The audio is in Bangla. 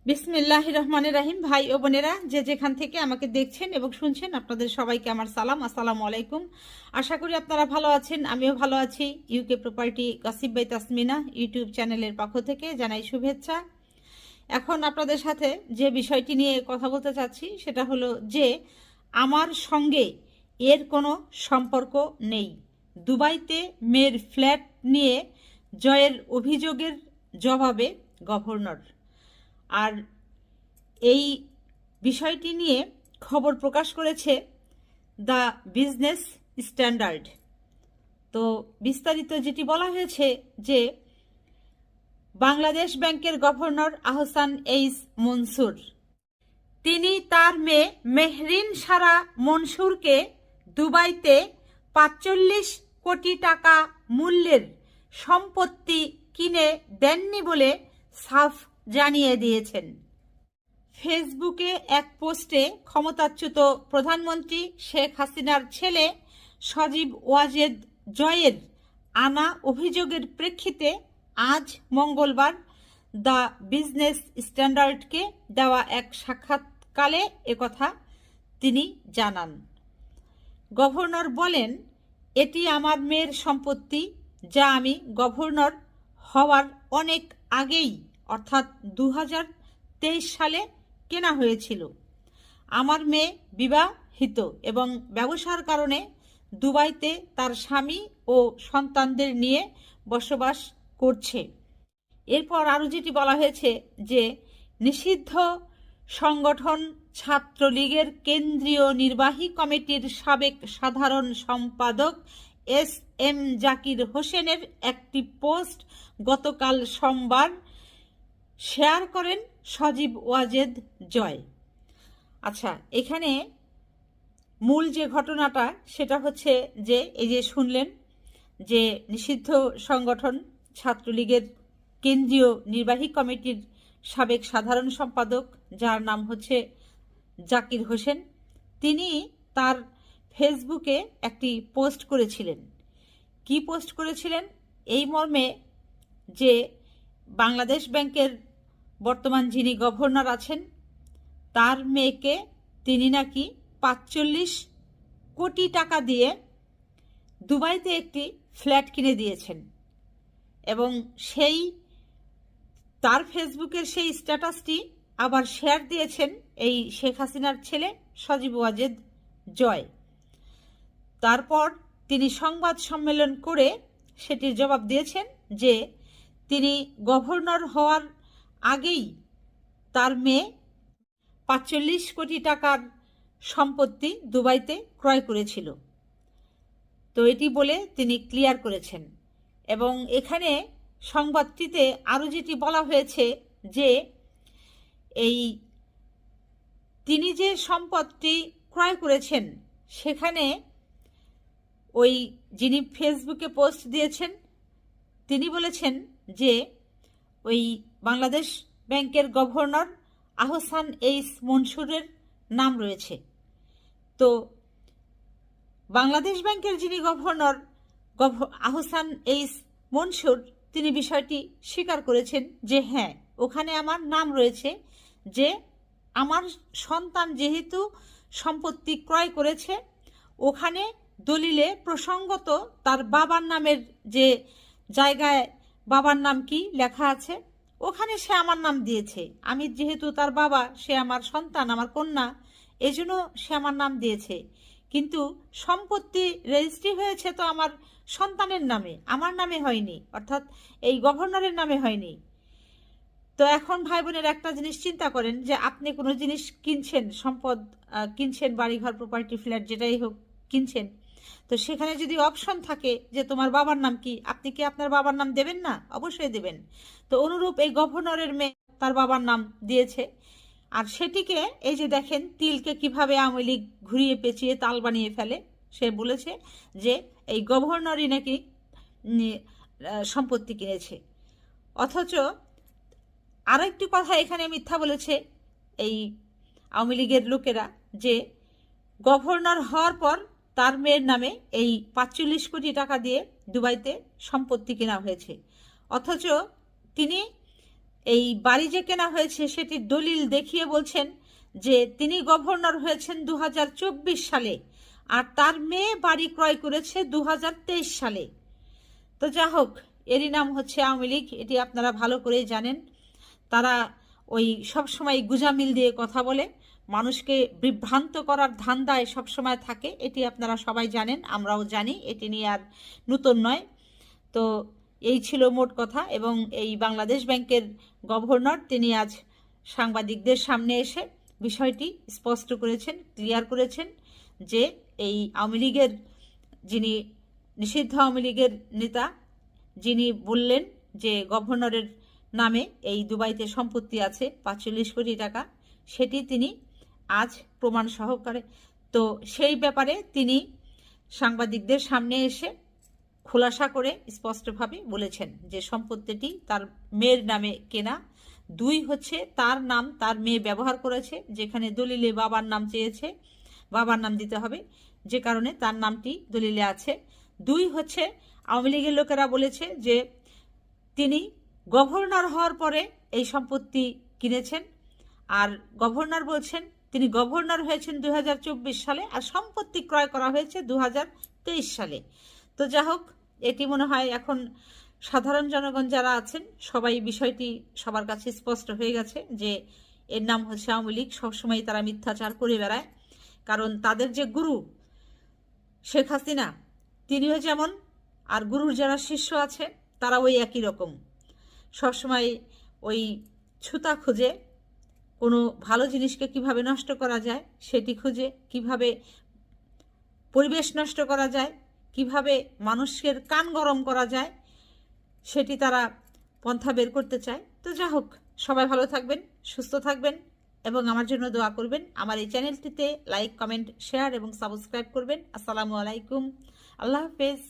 বিসমিল্লাহির রহমানির রহিম। ভাই ও বোনেরা, যে যেখান থেকে আমাকে দেখছেন এবং শুনছেন, আপনাদের সবাইকে আমার সালাম, আসসালামু আলাইকুম। আশা করি আপনারা ভালো আছেন, আমিও ভালো আছি। UK property gossip by Tasmina YouTube চ্যানেলের পক্ষ থেকে জানাই শুভেচ্ছা। এখন আপনাদের সাথে যে বিষয়টি নিয়ে কথা বলতে চাচ্ছি সেটা হলো যে আমার সঙ্গে এর কোনো সম্পর্ক নেই। দুবাইতে মেয়ের ফ্ল্যাট নিয়ে জয়ের অভিযোগের জবাবে গভর্নর। আর এই বিষয়টি নিয়ে খবর প্রকাশ করেছে দ্য বিজনেস স্ট্যান্ডার্ড। তো বিস্তারিত যেটি বলা হয়েছে যে বাংলাদেশ ব্যাংকের গভর্নর আহসান এইস মনসুর, তিনি তার মেয়ে মেহরিন সারা মনসুরকে দুবাইতে ৪৫ কোটি টাকা মূল্যের সম্পত্তি কিনে দেননি বলে সাফ জানিয়ে দিয়েছেন। ফেসবুকে এক পোস্টে ক্ষমতাচ্যুত প্রধানমন্ত্রী শেখ হাসিনার ছেলে সজীব ওয়াজেদ জয়ের আনা অভিযোগের প্রেক্ষিতে আজ মঙ্গলবার দ্য বিজনেস স্ট্যান্ডার্ডকে দেওয়া এক সাক্ষাৎকারে একথা তিনি জানান। গভর্নর বলেন, এটি আমার মেয়ের সম্পত্তি, যা আমি গভর্নর হওয়ার অনেক আগেই অর্থাৎ ২০২৩ সালে কেনা হয়েছিল। আমার মেয়ে বিবাহিত এবং ব্যবসার কারণে দুবাইতে তার স্বামী ও সন্তানদের নিয়ে বসবাস করছে। এরপর আরও যেটি বলা হয়েছে যে নিষিদ্ধ সংগঠন ছাত্রলীগের কেন্দ্রীয় নির্বাহী কমিটির সাবেক সাধারণ সম্পাদক এস এম জাকির হোসেনের একটি পোস্ট গতকাল সোমবার শেয়ার করেন সজীব ওয়াজেদ জয়। আচ্ছা, এখানে মূল যে ঘটনাটা সেটা হচ্ছে যে এই যে শুনলেন যে নিষিদ্ধ সংগঠন ছাত্রলীগের কেন্দ্রীয় নির্বাহী কমিটির সাবেক সাধারণ সম্পাদক, যার নাম হচ্ছে জাকির হোসেন, তিনি তার ফেসবুকে একটি পোস্ট করেছিলেন। কি পোস্ট করেছিলেন? এই মর্মে যে বাংলাদেশ ব্যাংকের বর্তমান যিনি গভর্নর আছেন তার মেয়েকে তিনি নাকি ৪৫ কোটি টাকা দিয়ে দুবাইতে একটি ফ্ল্যাট কিনে দিয়েছেন এবং সেই তার ফেসবুকের সেই স্ট্যাটাসটি আবার শেয়ার দিয়েছেন এই শেখ হাসিনার ছেলে সজীব ওয়াজেদ জয়। তারপর তিনি সংবাদ সম্মেলন করে সেটির জবাব দিয়েছেন যে তিনি গভর্নর হওয়ার আগেই তার মেয়ে ৪৫ কোটি টাকার সম্পত্তি দুবাইতে ক্রয় করেছিল। তো এটি বলে তিনি ক্লিয়ার করেছেন। এবং এখানে সংবাদটিতে আরও যেটি বলা হয়েছে যে এই তিনি যে সম্পদটি ক্রয় করেছেন সেখানে ওই যিনি ফেসবুকে পোস্ট দিয়েছেন তিনি বলেছেন যে ওই বাংলাদেশ ব্যাংকের গভর্নর আহসান এইস মনসুরের নাম রয়েছে। তো বাংলাদেশ ব্যাংকের যিনি গভর্নর আহসান এইস মনসুর, তিনি বিষয়টি স্বীকার করেছেন যে হ্যাঁ, ওখানে আমার নাম রয়েছে, যে আমার সন্তান যেহেতু সম্পত্তি ক্রয় করেছে ওখানে দলিলে প্রসঙ্গত তার বাবার নামের যে জায়গায় বাবার নাম কি লেখা আছে ওখানে সে আমার নাম দিয়েছে। আমি যেহেতু তার বাবা, সে আমার সন্তান, আমার কন্যা, এজন্য সে আমার নাম দিয়েছে। কিন্তু সম্পত্তি রেজিস্ট্রি হয়েছে তো আমার সন্তানের নামে, আমার নামে হয়নি, অর্থাৎ এই গভর্নরের নামে হয়নি। তো এখন ভাই বোনের একটা জিনিস চিন্তা করেন যে আপনি কোনো জিনিস কিনছেন, সম্পদ কিনছেন, বাড়িঘর, প্রপার্টি, ফ্ল্যাট, যেটাই হোক কিনছেন, তো সেখানে যদি অপশন থাকে যে তোমার বাবার নাম কি, আপনি কি আপনার বাবার নাম দেবেন না? অবশ্যই দেবেন। তো অনুরূপ এই গভর্নরের মেয়ে তার বাবার নাম দিয়েছে, আর সেটিকে এই যে দেখেন তিলকে কিভাবে আওয়ামী লীগ ঘুরিয়ে পেঁচিয়ে তাল বানিয়ে ফেলে। সে বলেছে যে এই গভর্নরই নাকি সম্পত্তি কিনেছে, অথচ আরও একটি কথা এখানে মিথ্যা বলেছে এই আওয়ামী লীগের লোকেরা, যে গভর্নর হওয়ার পর তার মেয়ের নামে এই ৪৫ কোটি টাকা দিয়ে দুবাইতে সম্পত্তি কেনা হয়েছে, অথচ তিনি এই বাড়ি যে কেনা হয়েছে সেটির দলিল দেখিয়ে বলছেন যে তিনি গভর্নর হয়েছেন 2024 সালে আর তার মেয়ে বাড়ি ক্রয় করেছে 2023 সালে। তো যা হোক, এরই নাম হচ্ছে আওয়ামী লীগ, এটি আপনারা ভালো করেই জানেন। তারা ওই সবসময় গুজামিল দিয়ে কথা বলে, মানুষকে বিভ্রান্ত করার ধান্দায় সবসময় থাকে, এটি আপনারা সবাই জানেন, আমরাও জানি, এটি নিয়ে আর নতুন নয়। তো এই ছিল মোট কথা। এবং এই বাংলাদেশ ব্যাংকের গভর্নর তিনি আজ সাংবাদিকদের সামনে এসে বিষয়টি স্পষ্ট করেছেন, ক্লিয়ার করেছেন যে এই আওয়ামী লীগের যিনি নিষিদ্ধ আওয়ামী লীগের নেতা, যিনি বললেন যে গভর্নরের নামে এই দুবাইতে সম্পত্তি আছে 45 কোটি টাকা, সেটি তিনি আজ প্রমাণ সহকারে, তো সেই ব্যাপারে তিনি সাংবাদিকদের সামনে এসে খোলাসা করে স্পষ্টভাবে বলেছেন যে সম্পত্তিটি তার মেয়ের নামে কেনা। 2 হচ্ছে তার নাম তার মেয়ে ব্যবহার করেছে, যেখানে দলিলে বাবার নাম চেয়েছে, বাবার নাম দিতে হবে, যে কারণে তার নামটি দলিলে আছে। 2 হচ্ছে আওয়ামী লীগের লোকেরা বলেছে যে তিনি গভর্নর হওয়ার পরে এই সম্পত্তি কিনেছেন, আর গভর্নর বলছেন তিনি গভর্নর হয়েছেন 2024 সালে আর সম্পত্তি ক্রয় করা হয়েছে 2023 সালে। তো যা হোক, এটি মনে হয় এখন সাধারণ জনগণ যারা আছেন সবাই বিষয়টি সবার কাছে স্পষ্ট হয়ে গেছে যে এর নাম হচ্ছে আওয়ামী লীগ। সবসময় তারা মিথ্যাচার করে বেড়ায়, কারণ তাদের যে গুরু শেখ হাসিনা তিনিও যেমন, আর গুরুর যারা শিষ্য আছে তারা ওই একই রকম, সবসময় ওই ছুতা খুঁজে, কোনো ভালো জিনিসকে কিভাবে নষ্ট করা যায় সেটি খুঁজে, কিভাবে পরিবেশ নষ্ট করা যায়, কিভাবে মানুষের কান গরম করা যায়, সেটি তারা পন্থা বের করতে চায়। তো যা হোক, সবাই ভালো থাকবেন, সুস্থ থাকবেন এবং আমার জন্য দোয়া করবেন। আমার এই চ্যানেলটিতে লাইক, কমেন্ট, শেয়ার এবং সাবস্ক্রাইব করবেন। আসসালামু আলাইকুম, আল্লাহ হাফেজ।